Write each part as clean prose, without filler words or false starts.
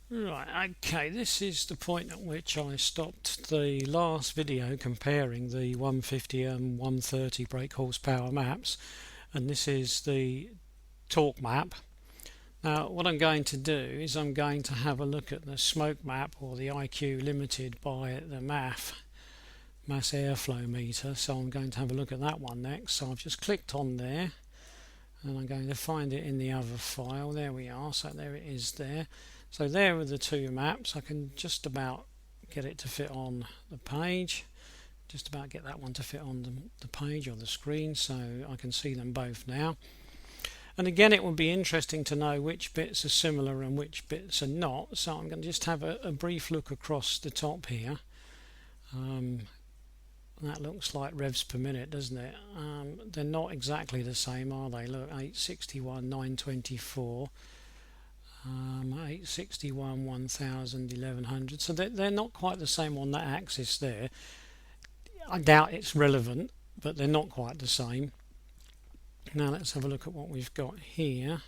Right, okay, this is the point at which I stopped the last video comparing the 150 and 130 brake horsepower maps, and this is the torque map. Now what I'm going to do is I'm going to have a look at the smoke map, or the IQ limited by the mass airflow meter. So I'm going to have a look at that one next. So I've just clicked on there and I'm going to find it in the other file. There we are, so there it is there. So there are the two maps. I can just about get it to fit on the page, just about get that one to fit on the page or the screen, so I can see them both now. And again, it would be interesting to know which bits are similar and which bits are not, so I'm going to just have a brief look across the top here. That looks like revs per minute, doesn't it? They're not exactly the same, are they? Look, 861, 924, 861, 1000, 1100. So they're not quite the same on that axis there. I doubt it's relevant, but they're not quite the same. Now let's have a look at what we've got here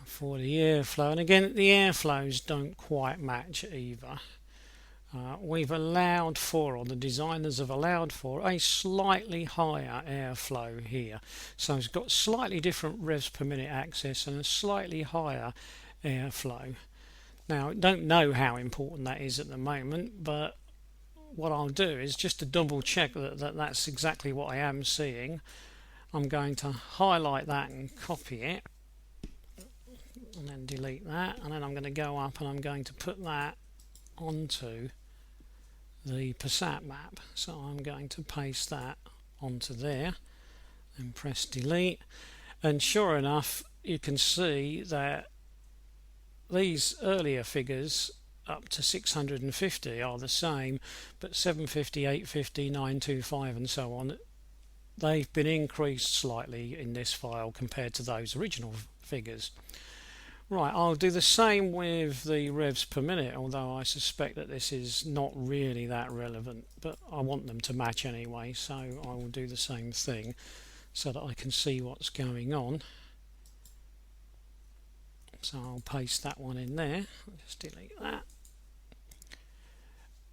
for the airflow. And again, the airflows don't quite match either. We've allowed for, or the designers have allowed for, a slightly higher airflow here. So it's got slightly different revs per minute axis and a slightly higher airflow. Now, I don't know how important that is at the moment, but what I'll do is just to double check that that's exactly what I am seeing. I'm going to highlight that and copy it, and then delete that, and then I'm going to go up and I'm going to put that onto the Passat map. So I'm going to paste that onto there and press delete, and sure enough you can see that these earlier figures up to 650 are the same, but 750, 850, 925 and so on, they've been increased slightly in this file compared to those original figures. Right, I'll do the same with the revs per minute, although I suspect that this is not really that relevant, but I want them to match anyway, so I will do the same thing so that I can see what's going on. So I'll paste that one in there, I'll just delete that.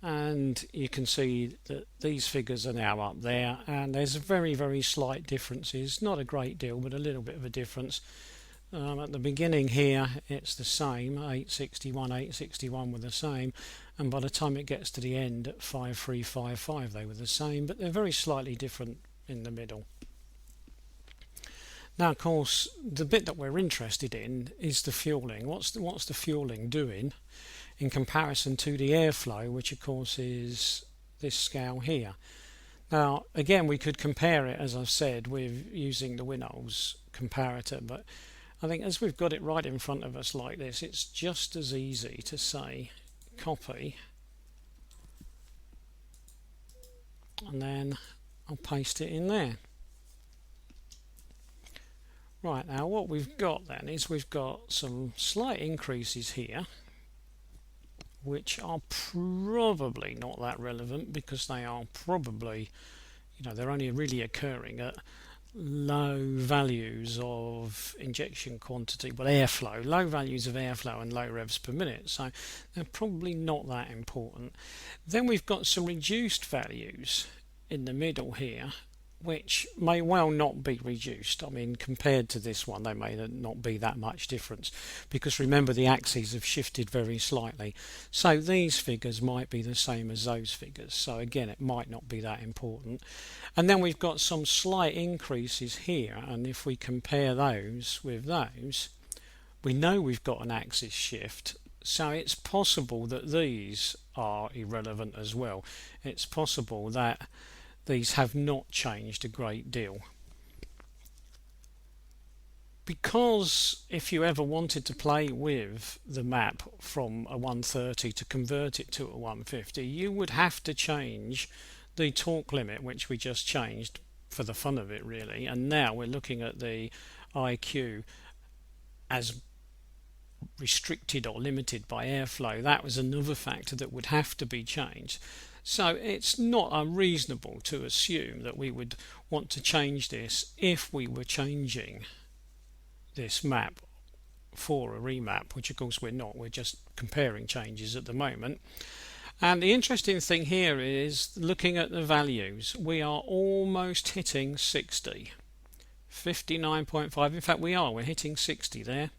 And you can see that these figures are now up there, and there's very, very slight differences, not a great deal, but a little bit of a difference. At the beginning here it's the same, 861 were the same, and by the time it gets to the end at 5355 they were the same, but they're very slightly different in the middle. Now of course the bit that we're interested in is the fueling. What's the fueling doing in comparison to the airflow, which of course is this scale here. Now again, we could compare it, as I've said, with using the WinOLS comparator, but I think as we've got it right in front of us like this, it's just as easy to say copy, and then I'll paste it in there. Right, now what we've got then is we've got some slight increases here, which are probably not that relevant because they are probably, they're only really occurring at low values of injection quantity, but airflow, low values of airflow and low revs per minute, so they're probably not that important. Then we've got some reduced values in the middle here, which may well not be reduced. I mean, compared to this one, they may not be that much difference, because remember the axes have shifted very slightly. So these figures might be the same as those figures. So again, it might not be that important. And then we've got some slight increases here, and if we compare those with those, we know we've got an axis shift. So it's possible that these are irrelevant as well. It's possible that these have not changed a great deal. Because if you ever wanted to play with the map from a 130 to convert it to a 150, you would have to change the torque limit, which we just changed for the fun of it really, and now we're looking at the IQ as restricted or limited by airflow. That was another factor that would have to be changed. So it's not unreasonable to assume that we would want to change this if we were changing this map for a remap, which of course we're not, we're just comparing changes at the moment. And the interesting thing here is looking at the values, we are almost hitting 60, 59.5, in fact we're hitting 60 there.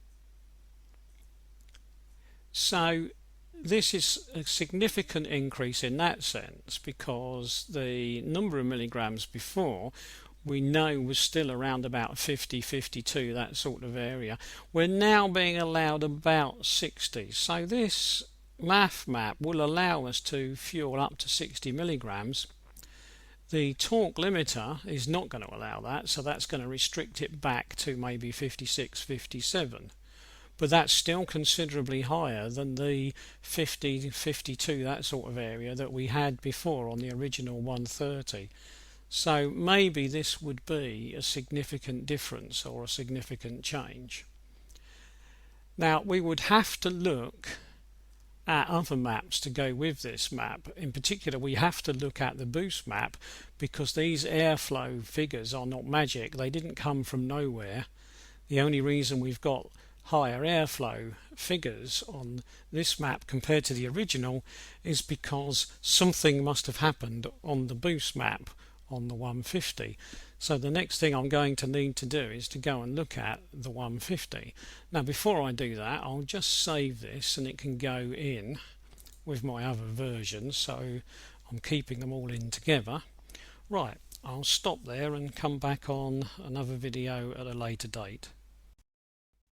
So this is a significant increase in that sense, because the number of milligrams before we know was still around about 50, 52, that sort of area. We're now being allowed about 60. So this MAF map will allow us to fuel up to 60 milligrams. The torque limiter is not going to allow that, so that's going to restrict it back to maybe 56, 57. But that's still considerably higher than the 50, 52, that sort of area that we had before on the original 130. So maybe this would be a significant difference or a significant change. Now we would have to look at other maps to go with this map. In particular, we have to look at the boost map, because these airflow figures are not magic. They didn't come from nowhere. The only reason we've got higher airflow figures on this map compared to the original is because something must have happened on the boost map on the 150. So the next thing I'm going to need to do is to go and look at the 150. Now before I do that, I'll just save this and it can go in with my other versions, so I'm keeping them all in together. Right, I'll stop there and come back on another video at a later date.